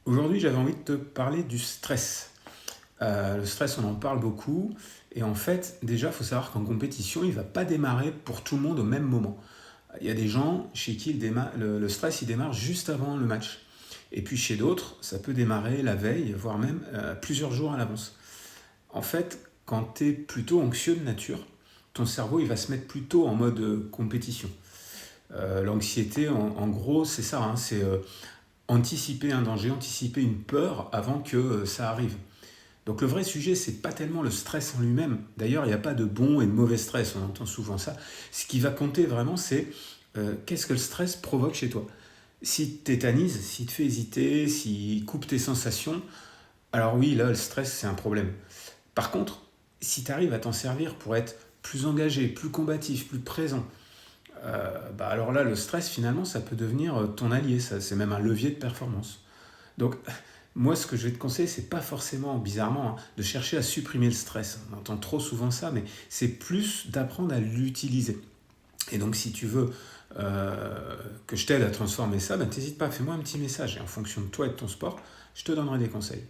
Aujourd'hui, j'avais envie de te parler du stress. Le stress, on en parle beaucoup. Et en fait, déjà, il faut savoir qu'en compétition, il ne va pas démarrer pour tout le monde au même moment. Il y a des gens chez qui le stress il démarre juste avant le match. Et puis chez d'autres, ça peut démarrer la veille, voire même plusieurs jours à l'avance. En fait, quand tu es plutôt anxieux de nature, ton cerveau il va se mettre plutôt en mode compétition. L'anxiété, en gros, c'est ça, hein, c'est anticiper un danger, anticiper une peur avant que ça arrive. Donc le vrai sujet, c'est pas tellement le stress en lui-même. D'ailleurs, il n'y a pas de bon et de mauvais stress, on entend souvent ça. Ce qui va compter vraiment, c'est qu'est-ce que le stress provoque chez toi. S'il tétanise, s'il te fait hésiter, s'il coupe tes sensations, alors oui, là, le stress, c'est un problème. Par contre, si tu arrives à t'en servir pour être plus engagé, plus combatif, plus présent, bah alors là, le stress, finalement, ça peut devenir ton allié. Ça, c'est même un levier de performance. Donc, moi, ce que je vais te conseiller, c'est pas forcément, bizarrement, hein, de chercher à supprimer le stress. On entend trop souvent ça, mais c'est plus d'apprendre à l'utiliser. Et donc, si tu veux que je t'aide à transformer ça, ben, t'hésites pas, fais-moi un petit message. Et en fonction de toi et de ton sport, je te donnerai des conseils.